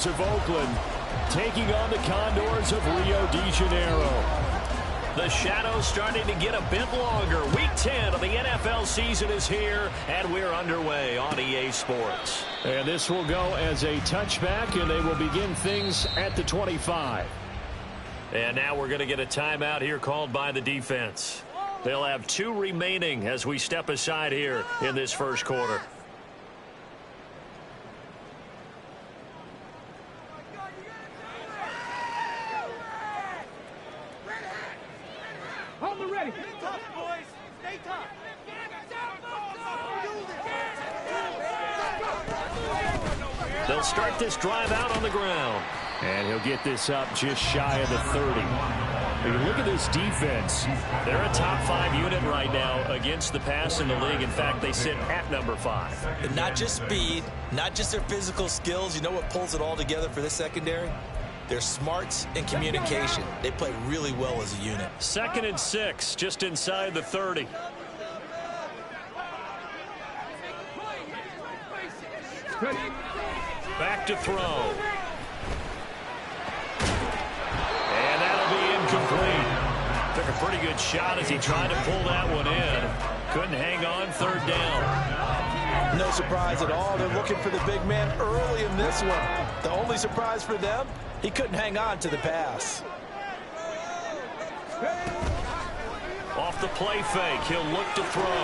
Of Oakland taking on the Condors of Rio de Janeiro. The shadows starting to get a bit longer. Week 10 of the NFL season is here, and we're underway on EA Sports. And this will go as a touchback, and they will begin things at the 25. And now we're going to get a timeout here called by the defense. They'll have 2 remaining as we step aside here in this first quarter. Ready. Stay tough, boys. Stay tough. They'll start this drive out on the ground. And he'll get this up just shy of the 30. You look at this defense. They're a top 5 unit right now against the pass in the league. In fact, they sit at number 5. And not just speed, not just their physical skills. You know what pulls it all together for this secondary? Their smarts and communication. They play really well as a unit. 2nd and 6, just inside the 30. Back to throw. And that'll be incomplete. Took a pretty good shot as he tried to pull that one in. Couldn't hang on, 3rd down. No surprise at all. They're looking for the big man early in this one. The only surprise for them, he couldn't hang on to the pass. Off the play fake, he'll look to throw.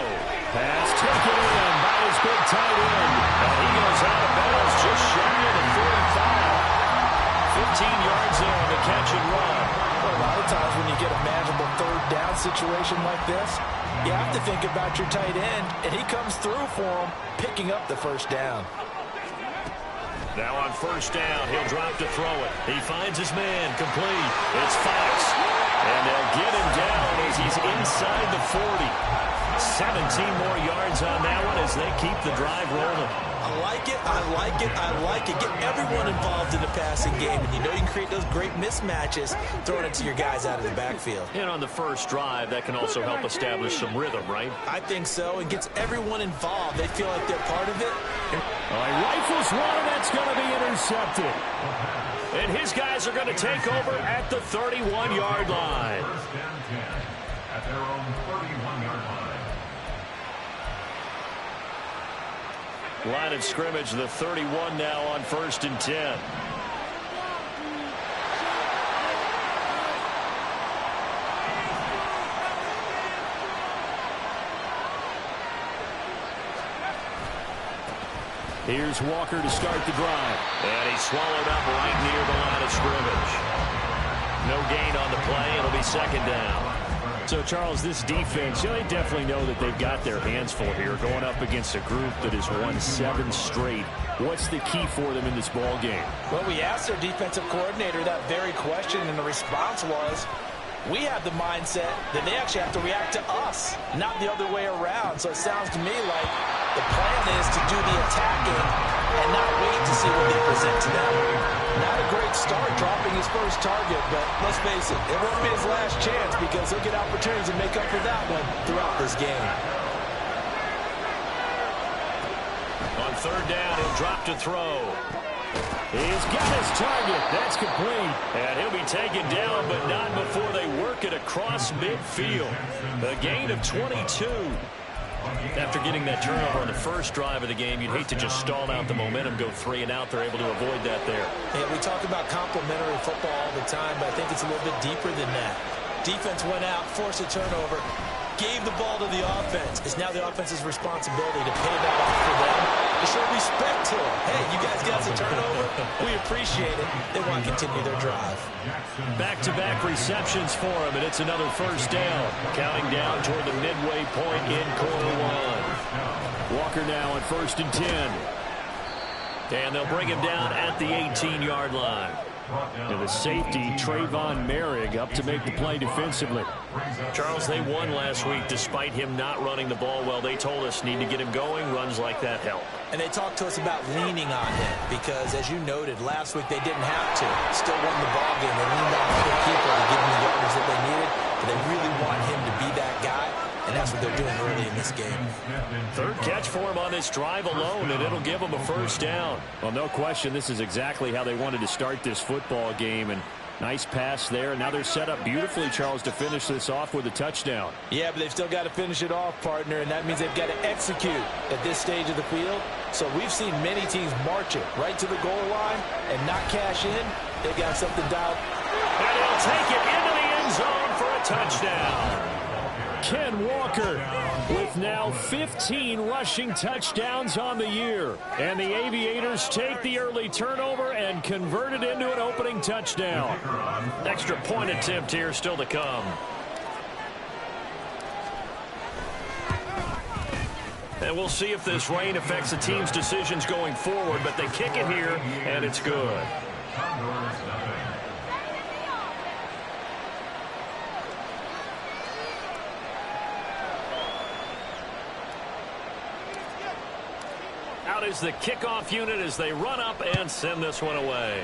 Pass taken in by his big tight end. And he goes out of bounds just shy of the 45. 15 yards there on the catch and run. Well, a lot of times when you get a manageable 3rd down situation like this, you have to think about your tight end, and he comes through for him, picking up the 1st down. Now on 1st down, he'll drop to throw it. He finds his man, complete. It's Fox. And they'll get him down as he's inside the 40. 17 more yards on that one as they keep the drive rolling. I like it, I like it, I like it. Get everyone involved in the passing game, and you know you can create those great mismatches throwing it to your guys out of the backfield. And on the first drive, that can also help establish some rhythm, right? I think so. It gets everyone involved. They feel like they're part of it. Rifles one, and that's going to be intercepted. And his guys are going to take over at the 31-yard line. At their own 31-yard line. Line of scrimmage, the 31 now on 1st and 10. Here's Walker to start the drive. And he's swallowed up right near the line of scrimmage. No gain on the play. It'll be 2nd down. So, Charles, this defense, they definitely know that they've got their hands full here going up against a group that has won 7 straight. What's the key for them in this ball game? Well, we asked their defensive coordinator that very question, and the response was, we have the mindset that they actually have to react to us, not the other way around. So it sounds to me like the plan is to do the attacking and not wait to see what they present to them. Not a great start dropping his first target, but let's face it, it won't be his last chance because he'll get opportunities to make up for that one throughout this game. On 3rd down, he'll drop to throw. He's got his target. That's complete. And he'll be taken down, but not before they work it across midfield. A gain of 22. After getting that turnover on the first drive of the game, you'd hate to just stall out the momentum, go 3 and out. They're able to avoid that there. Yeah, we talk about complementary football all the time, but I think it's a little bit deeper than that. Defense went out, forced a turnover, gave the ball to the offense. It's now the offense's responsibility to pay that off for them, to show respect to them. Hey, you guys got the turnover. We appreciate it. They want to continue their drive. Back-to-back receptions for him, and it's another 1st down. Counting down toward the midway point in quarter 1. Walker now on 1st and 10. And they'll bring him down at the 18-yard line. And the safety, Trayvon Merrick, up to make the play defensively. Charles, they won last week despite him not running the ball well. They told us need to get him going. Runs like that help. And they talked to us about leaning on him because, as you noted, last week they didn't have to. Still won the ball game. They leaned on the keeper to give him the yardage that they needed. But they really want him to be that guy. and that's what they're doing early in this game. Third catch for him on this drive alone, and it'll give him a first down. Well, no question, this is exactly how they wanted to start this football game, and nice pass there. Now they're set up beautifully, Charles, to finish this off with a touchdown. Yeah, but they've still got to finish it off, partner, and that means they've got to execute at this stage of the field. So we've seen many teams march it right to the goal line and not cash in. They've got something dialed. And he'll take it into the end zone for a touchdown. Ken Walker with now 15 rushing touchdowns on the year. And the Aviators take the early turnover and convert it into an opening touchdown. Extra point attempt here still to come. And we'll see if this rain affects the team's decisions going forward, but they kick it here, and it's good. Out is the kickoff unit as they run up and send this one away.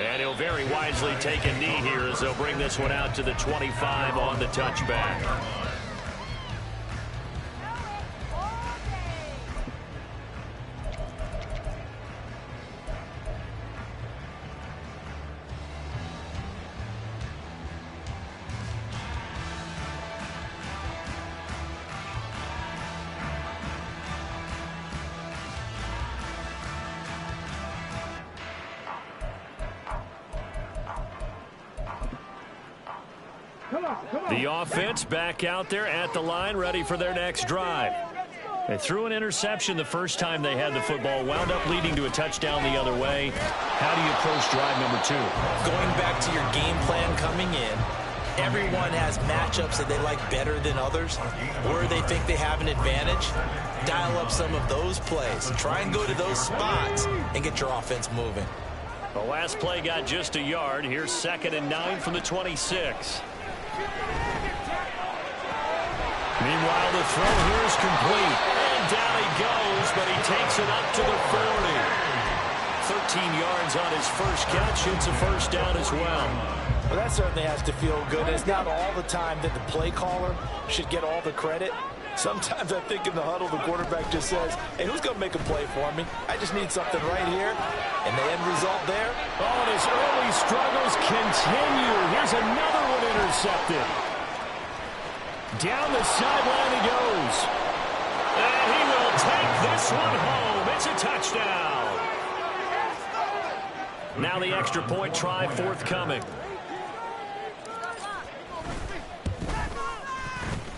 And he'll very wisely take a knee here as they'll bring this one out to the 25 on the touchback. The offense back out there at the line, ready for their next drive. They threw an interception the first time they had the football, wound up leading to a touchdown the other way. How do you approach drive number 2? Going back to your game plan coming in, everyone has matchups that they like better than others, or they think they have an advantage. Dial up some of those plays. Try and go to those spots and get your offense moving. The last play got just a yard. Here's 2nd and 9 from the 26. Meanwhile, the throw here is complete. And down he goes, but he takes it up to the 40. 13 yards on his first catch. It's a first down as well. Well, that certainly has to feel good. It's not all the time that the play caller should get all the credit. Sometimes I think in the huddle, the quarterback just says, hey, who's going to make a play for me? I just need something right here. And the end result there. Oh, and his early struggles continue. Here's another one intercepted. Down the sideline he goes. And he will take this one home. It's a touchdown. Now the extra point try forthcoming.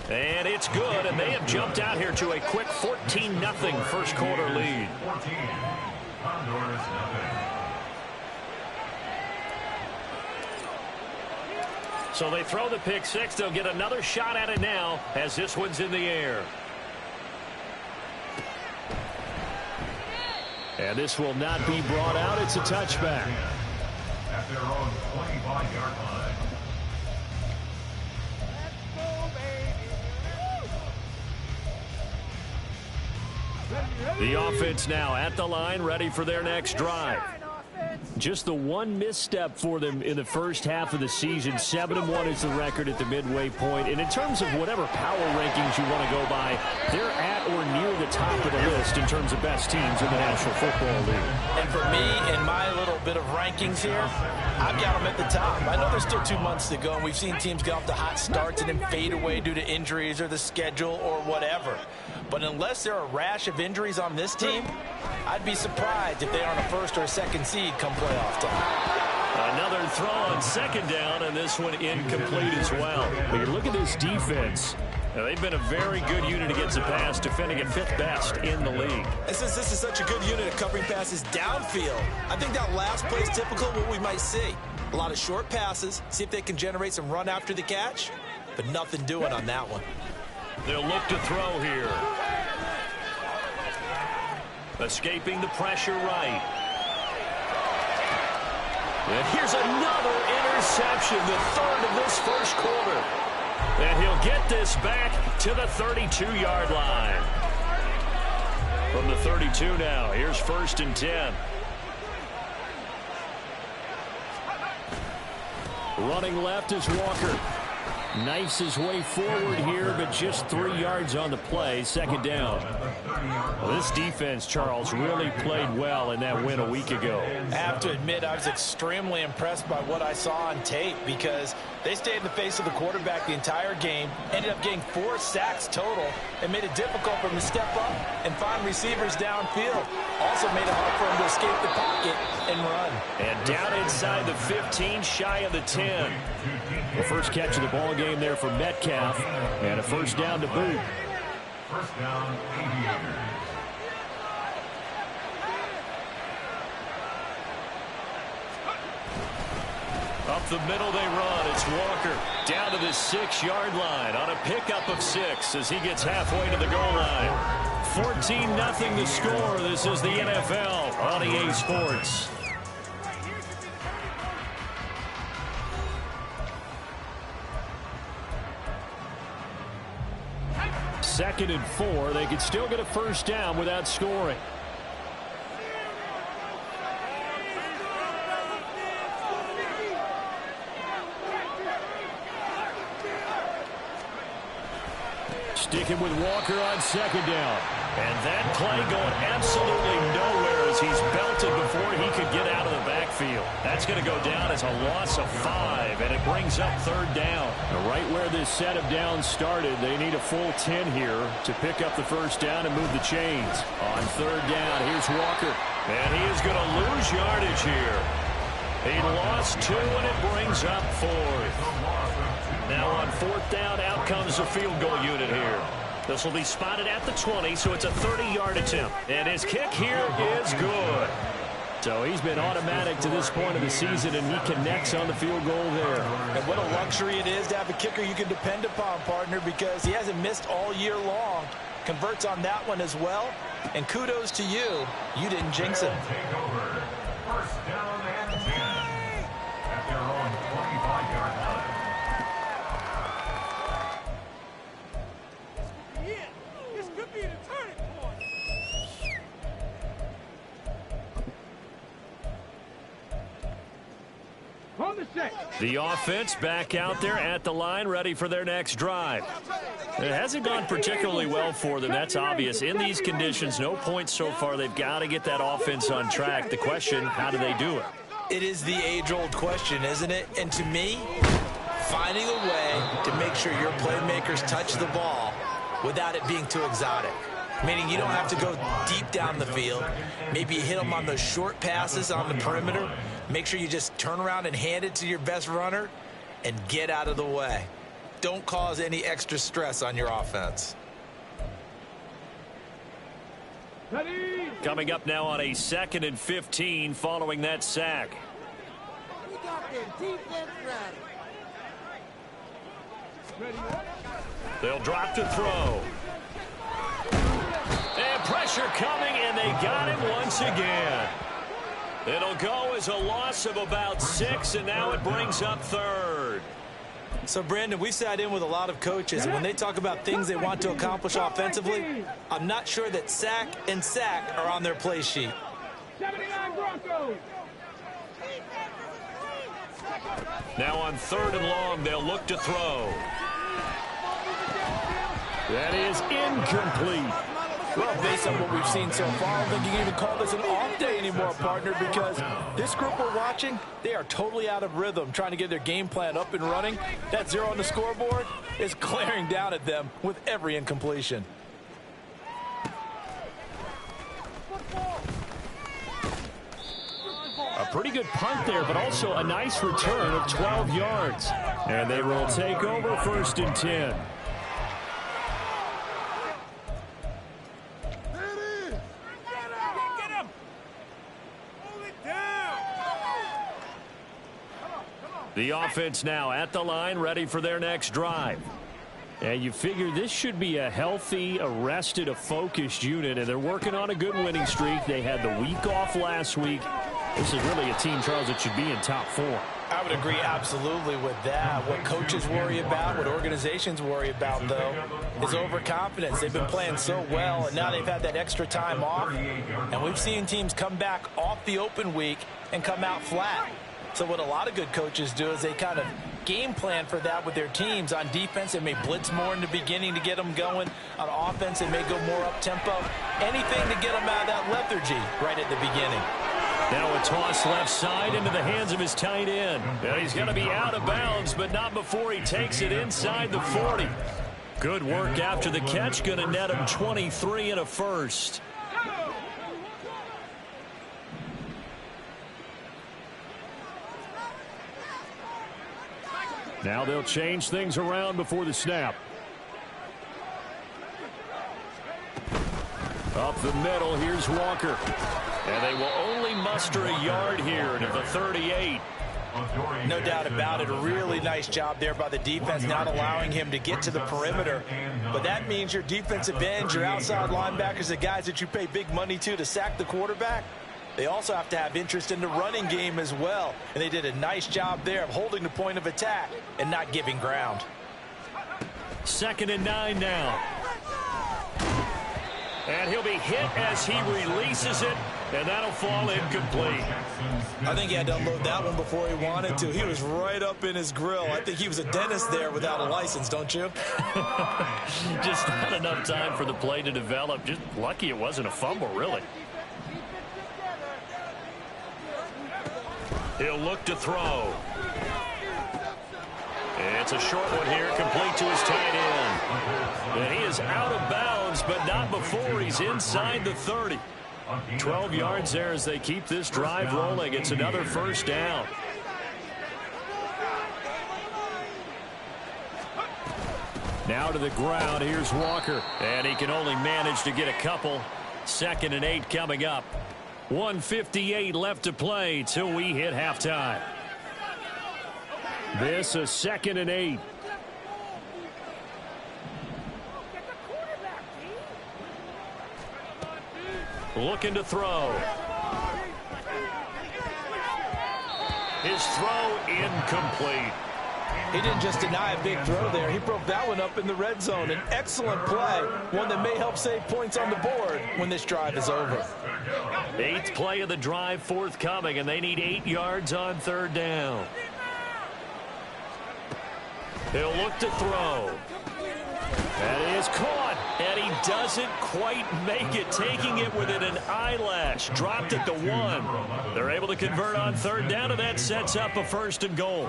And it's good, and they have jumped out here to a quick 14-0 first quarter lead. 14, Condors nothing. So they throw the pick six. They'll get another shot at it now as this one's in the air. And this will not be brought out. It's a touchback. At their own 25-yard line. The offense now at the line, ready for their next drive. Just the one misstep for them in the first half of the season. 7-1 is the record at the midway point. And in terms of whatever power rankings you want to go by, they're at or near the top of the list in terms of best teams in the National Football League. And for me, in my little bit of rankings here, I've got them at the top. I know there's still 2 months to go, and we've seen teams get off to hot starts and then fade away due to injuries or the schedule or whatever. But unless there are a rash of injuries on this team, I'd be surprised if they aren't a first or a second seed come playoff time. Another throw on second down, and this one incomplete as well. When you look at this defense, Now, they've been a very good unit against the pass, defending at 5th best in the league. And since this is such a good unit of covering passes downfield, I think that last play is typical of what we might see. A lot of short passes, see if they can generate some run after the catch, but nothing doing on that one. They'll look to throw here. Escaping the pressure right. And here's another interception, the third of this first quarter. And he'll get this back to the 32-yard line. From the 32 now, here's 1st and 10. Running left is Walker. Knifes his way forward here, but just 3 yards on the play. Second down. Well, this defense, Charles, really played well in that win a week ago. I have to admit, I was extremely impressed by what I saw on tape because they stayed in the face of the quarterback the entire game, ended up getting 4 sacks total, and made it difficult for him to step up and find receivers downfield. Also made it hard for him to escape the pocket and run. And down inside the 15, shy of the 10. The first catch of the ball game there for Metcalf, and a first down to boot. First down, Aviators. Up the middle they run. It's Walker down to the 6-yard line on a pickup of 6 as he gets halfway to the goal line. 14-0 the score. This is the NFL on EA Sports. Second and 4. They could still get a first down without scoring. Sticking with Walker on second down. And that play going absolutely nowhere as he's belted before he could get out of the backfield. That's going to go down as a loss of 5, and it brings up third down. Right where this set of downs started, they need a full 10 here to pick up the first down and move the chains. On third down, here's Walker. And he is going to lose yardage here. He lost 2, and it brings up 4th. Now on fourth down, out comes the field goal unit here. This will be spotted at the 20, so it's a 30-yard attempt. And his kick here is good. So he's been automatic to this point of the season, and he connects on the field goal there. And what a luxury it is to have a kicker you can depend upon, partner, because he hasn't missed all year long. Converts on that one as well. And kudos to you. You didn't jinx him. First down and 10 at their own 25-yard line. The offense back out there at the line, ready for their next drive. It hasn't gone particularly well for them. That's obvious. In these conditions, no points so far. They've got to get that offense on track. The question, how do they do it? It is the age-old question, isn't it? And to me, finding a way to make sure your playmakers touch the ball without it being too exotic. Meaning you don't have to go deep down the field. Maybe you hit them on those short passes on the perimeter. Make sure you just turn around and hand it to your best runner and get out of the way. Don't cause any extra stress on your offense. Coming up now on a 2nd and 15 following that sack. We got the defense ready. They'll drop to throw. And pressure coming, and they got him once again. It'll go as a loss of about 6, and now it brings up third. So, Brandon, we sat in with a lot of coaches, and when they talk about things they want to accomplish offensively, I'm not sure that sack and sack are on their play sheet. 79 Broncos. Now on 3rd and long, they'll look to throw. That is incomplete. Well, based on what we've seen so far, I don't think you can even call this an off day anymore, partner, because this group we're watching, they are totally out of rhythm, trying to get their game plan up and running. That 0 on the scoreboard is glaring down at them with every incompletion. A pretty good punt there, but also a nice return of 12 yards. And they will take over 1st and 10. The offense now at the line, ready for their next drive. And you figure this should be a healthy, arrested, a focused unit, and they're working on a good winning streak. They had the week off last week. This is really a team, Charles, that should be in top 4. I would agree absolutely with that. What coaches worry about, what organizations worry about, though, is overconfidence. They've been playing so well, and now they've had that extra time off. And we've seen teams come back off the open week and come out flat. So what a lot of good coaches do is they kind of game plan for that with their teams. On defense, they may blitz more in the beginning to get them going. On offense, they may go more up-tempo. Anything to get them out of that lethargy right at the beginning. Now a toss left side into the hands of his tight end. And he's going to be out of bounds, but not before he takes it inside the 40. Good work after the catch. Going to net him 23 and a first. Now they'll change things around before the snap. Up the middle, here's Walker. And they will only muster a yard here to the 38. No doubt about it. A really nice job there by the defense, not allowing him to get to the perimeter. But that means your defensive ends, your outside linebackers, the guys that you pay big money to sack the quarterback, they also have to have interest in the running game as well. And they did a nice job there of holding the point of attack and not giving ground. 2nd and 9 now. And he'll be hit as he releases it, and that'll fall incomplete. I think he had to unload that one before he wanted to. He was right up in his grill. I think he was a dentist there without a license, don't you? Just not enough time for the play to develop. Just lucky it wasn't a fumble, really. He'll look to throw. It's a short one here, complete to his tight end. And he is out of bounds, but not before he's inside the 30. 12 yards there as they keep this drive rolling. It's another first down. Now to the ground. Here's Walker. And he can only manage to get a couple. 2nd and 8 coming up. 1:58 left to play till we hit halftime. This a 2nd and 8. Looking to throw. His throw incomplete. He didn't just deny a big throw there. He broke that one up in the red zone. An excellent play. One that may help save points on the board when this drive is over. 8th play of the drive forthcoming, and they need 8 yards on 3rd down. He'll look to throw. That is caught, and he doesn't quite make it, taking it within an eyelash. Dropped at the 1. They're able to convert on 3rd down, and that sets up a 1st and goal.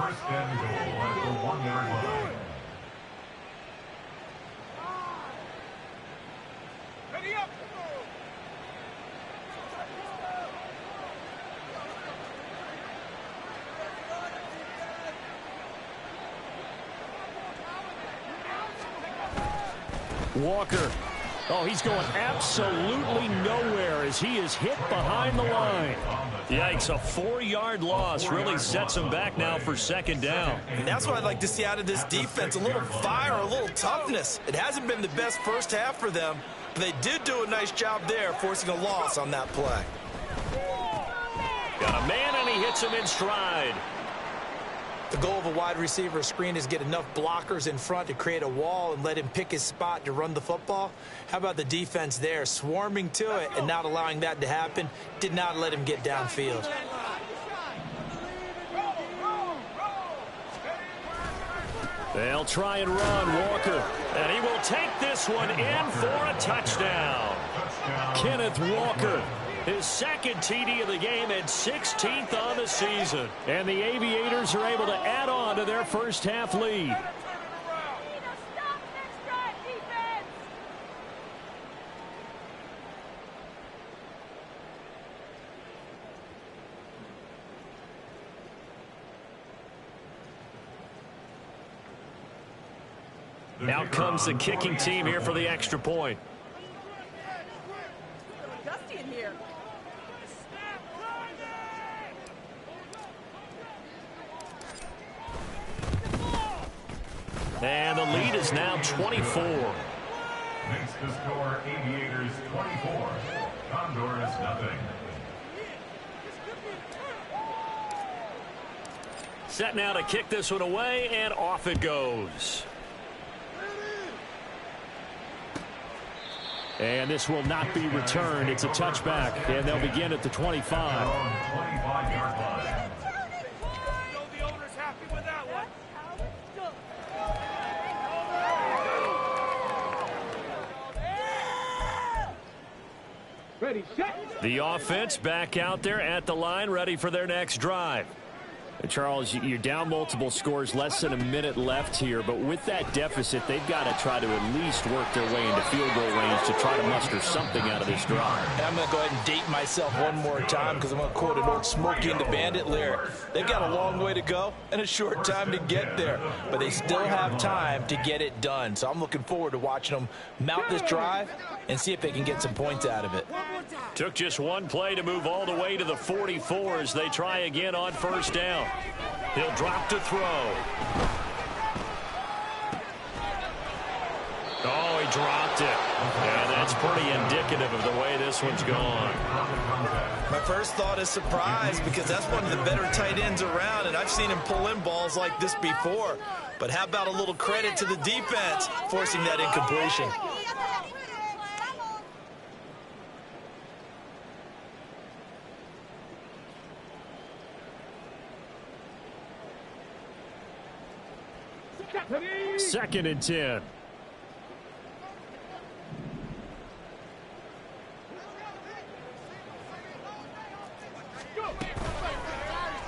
Ready up. Walker. Oh, he's going absolutely nowhere as he is hit behind the line. Yikes, a 4-yard loss really sets him back now for 2nd down. And that's what I'd like to see out of this defense, a little fire, a little toughness. It hasn't been the best first half for them, but they did do a nice job there, forcing a loss on that play. Got a man, and he hits him in stride. The goal of a wide receiver screen is get enough blockers in front to create a wall and let him pick his spot to run the football. How about the defense there, swarming to it and not allowing that to happen? Did not let him get downfield. They'll try and run Walker, and he will take this one in for a touchdown. Kenneth Walker, his 2nd TD of the game and 16th on the season. And the Aviators are able to add on to their first half lead. Out comes the kicking team here for the extra point. Dusty in here. And the lead is now 24. Makes the score Aviators 24. Condors nothing. Set now to kick this one away, and off it goes. And this will not be returned. It's a touchback, and they'll begin at the 25. Ready, set. The offense back out there at the line, ready for their next drive. Charles, you're down multiple scores, less than a minute left here, but with that deficit, they've got to try to at least work their way into field goal range to try to muster something out of this drive. And I'm going to go ahead and date myself one more time because I'm going to quote an old Smokey and the Bandit lyric. They've got a long way to go and a short time to get there, but they still have time to get it done. So I'm looking forward to watching them mount this drive and see if they can get some points out of it. Took just one play to move all the way to the 44 as they try again on first down. He'll drop to throw. Oh, he dropped it. And that's pretty indicative of the way this one's gone. My first thought is surprise because that's one of the better tight ends around, and I've seen him pull in balls like this before. But how about a little credit to the defense forcing that incompletion? Second and 10.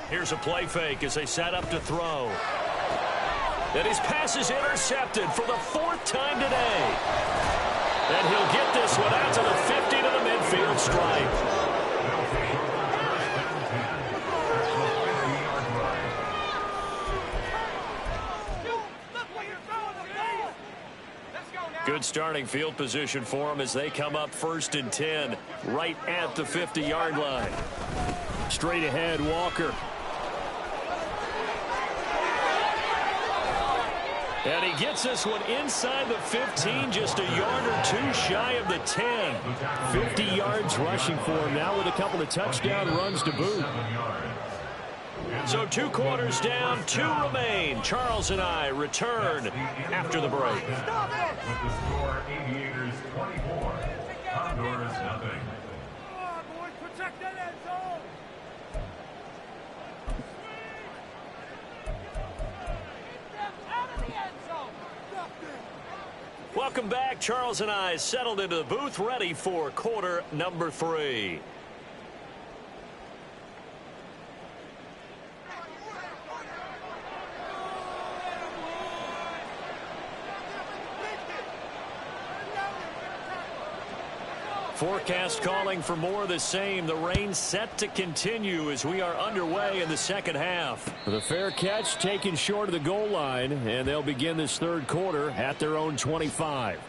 Here's a play fake as they set up to throw. And his pass is intercepted for the 4th time today. And he'll get this one out to the 50 to the midfield stripe. Good starting field position for them as they come up 1st and 10 right at the 50-yard line. Straight ahead, Walker. And he gets this one inside the 15, just a yard or two shy of the 10. 50 yards rushing for him now with a couple of touchdown runs to boot. So 2 quarters down, 2 remain. Charles and I return after the break. With the score, Aviators 24, Condors nothing. Come on, boys, protect that end zone. Get them out of the end zone. Welcome back. Charles and I settled into the booth, ready for quarter number 3. Forecast calling for more of the same. The rain set to continue as we are underway in the second half. The fair catch taken short of the goal line, and they'll begin this third quarter at their own 25.